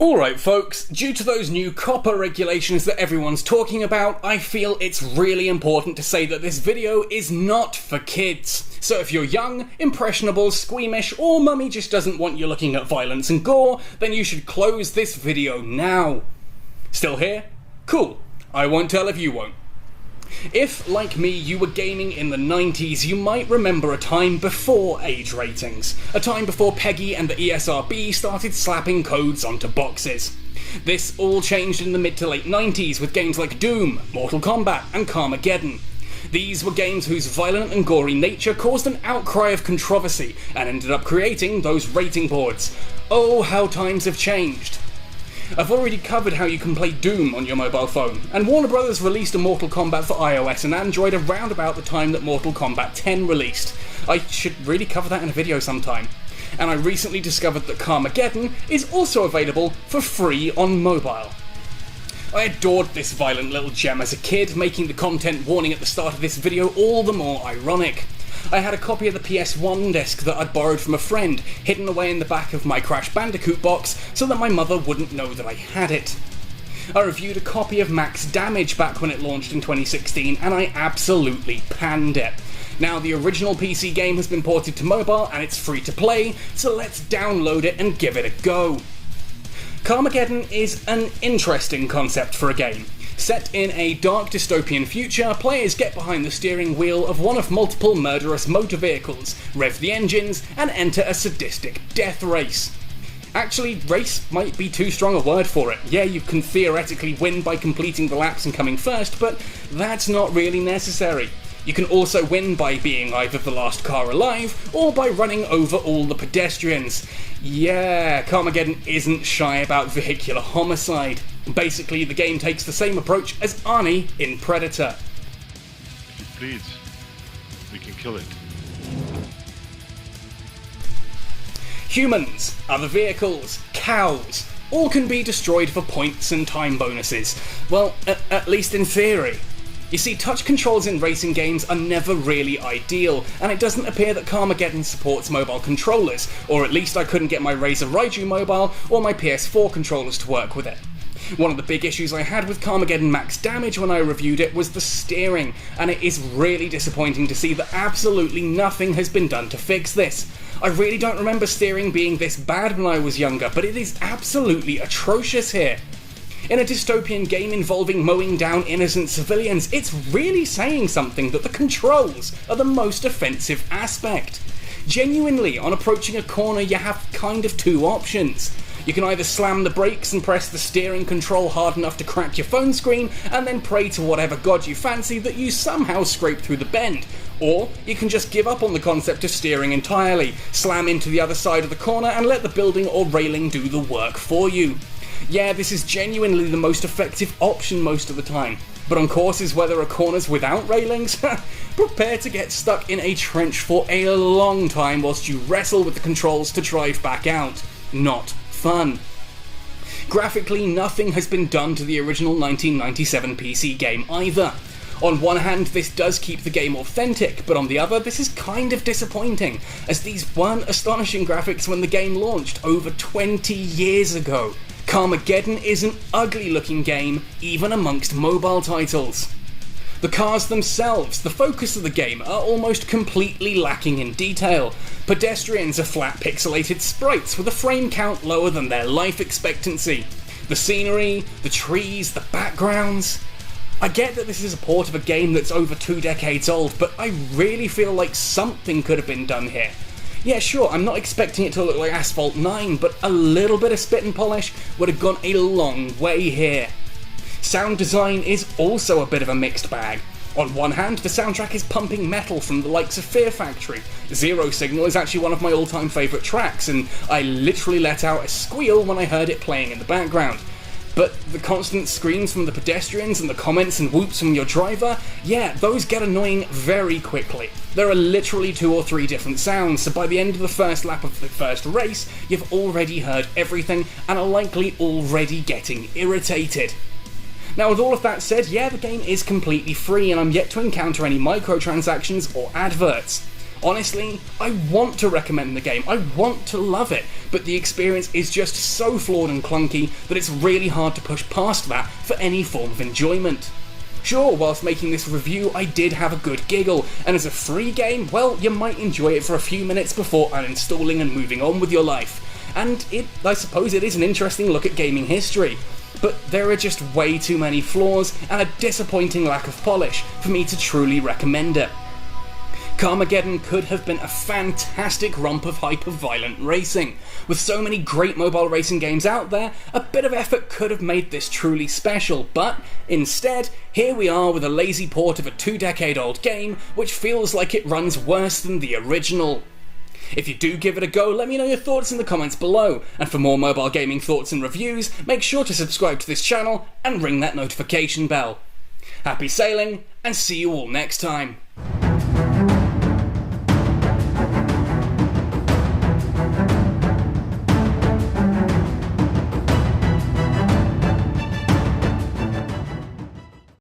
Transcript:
Alright folks, due to those new copper regulations that everyone's talking about, I feel it's really important to say that this video is not for kids. So if you're young, impressionable, squeamish, or mummy just doesn't want you looking at violence and gore, then you should close this video now. Still here? Cool. I won't tell if you won't. If, like me, you were gaming in the 90s, you might remember a time before age ratings. A time before Peggy and the ESRB started slapping codes onto boxes. This all changed in the mid to late 90s with games like Doom, Mortal Kombat, and Carmageddon. These were games whose violent and gory nature caused an outcry of controversy and ended up creating those rating boards. Oh, how times have changed. I've already covered how you can play Doom on your mobile phone, and Warner Bros. Released a Mortal Kombat for iOS and Android around about the time that Mortal Kombat 10 released. I should really cover that in a video sometime. And I recently discovered that Carmageddon is also available for free on mobile. I adored this violent little gem as a kid, making the content warning at the start of this video all the more ironic. I had a copy of the PS1 disc that I'd borrowed from a friend, hidden away in the back of my Crash Bandicoot box so that my mother wouldn't know that I had it. I reviewed a copy of Max Damage back when it launched in 2016 and I absolutely panned it. Now the original PC game has been ported to mobile and it's free to play, so let's download it and give it a go. Carmageddon is an interesting concept for a game. Set in a dark dystopian future, players get behind the steering wheel of one of multiple murderous motor vehicles, rev the engines, and enter a sadistic death race. Actually, race might be too strong a word for it. Yeah, you can theoretically win by completing the laps and coming first, but that's not really necessary. You can also win by being either the last car alive, or by running over all the pedestrians. Yeah, Carmageddon isn't shy about vehicular homicide. Basically, the game takes the same approach as Arnie in Predator. If it bleeds, we can kill it. Humans, other vehicles, cows, all can be destroyed for points and time bonuses. Well, at least in theory. You see, touch controls in racing games are never really ideal, and it doesn't appear that Carmageddon supports mobile controllers, or at least I couldn't get my Razer Raiju mobile or my PS4 controllers to work with it. One of the big issues I had with Carmageddon Max Damage when I reviewed it was the steering, and it is really disappointing to see that absolutely nothing has been done to fix this. I really don't remember steering being this bad when I was younger, but it is absolutely atrocious here. In a dystopian game involving mowing down innocent civilians, it's really saying something that the controls are the most offensive aspect. Genuinely, on approaching a corner you have kind of two options. You can either slam the brakes and press the steering control hard enough to crack your phone screen and then pray to whatever god you fancy that you somehow scrape through the bend. Or you can just give up on the concept of steering entirely, slam into the other side of the corner and let the building or railing do the work for you. Yeah, this is genuinely the most effective option most of the time. But on courses where there are corners without railings, prepare to get stuck in a trench for a long time whilst you wrestle with the controls to drive back out. Not fun. Graphically, nothing has been done to the original 1997 PC game either. On one hand, this does keep the game authentic, but on the other, this is kind of disappointing, as these weren't astonishing graphics when the game launched over 20 years ago. Carmageddon is an ugly looking game, even amongst mobile titles. The cars themselves, the focus of the game, are almost completely lacking in detail. Pedestrians are flat pixelated sprites with a frame count lower than their life expectancy. The scenery, the trees, the backgrounds. I get that this is a port of a game that's over 2 decades old, but I really feel like something could have been done here. Yeah, sure, I'm not expecting it to look like Asphalt 9, but a little bit of spit and polish would have gone a long way here. Sound design is also a bit of a mixed bag. On one hand, the soundtrack is pumping metal from the likes of Fear Factory. Zero Signal is actually one of my all-time favourite tracks, and I literally let out a squeal when I heard it playing in the background. But the constant screams from the pedestrians and the comments and whoops from your driver, yeah, those get annoying very quickly. There are literally 2 or 3 different sounds, so by the end of the first lap of the first race, you've already heard everything and are likely already getting irritated. Now, with all of that said, yeah, the game is completely free and I'm yet to encounter any microtransactions or adverts. Honestly, I want to recommend the game, I want to love it, but the experience is just so flawed and clunky that it's really hard to push past that for any form of enjoyment. Sure, whilst making this review, I did have a good giggle, and as a free game, well, you might enjoy it for a few minutes before uninstalling and moving on with your life. And I suppose it is an interesting look at gaming history, but there are just way too many flaws and a disappointing lack of polish for me to truly recommend it. Carmageddon could have been a fantastic romp of hyper-violent racing. With so many great mobile racing games out there, a bit of effort could have made this truly special, but instead, here we are with a lazy port of a 2-decade-old game which feels like it runs worse than the original. If you do give it a go, let me know your thoughts in the comments below, and for more mobile gaming thoughts and reviews, make sure to subscribe to this channel and ring that notification bell. Happy sailing, and see you all next time.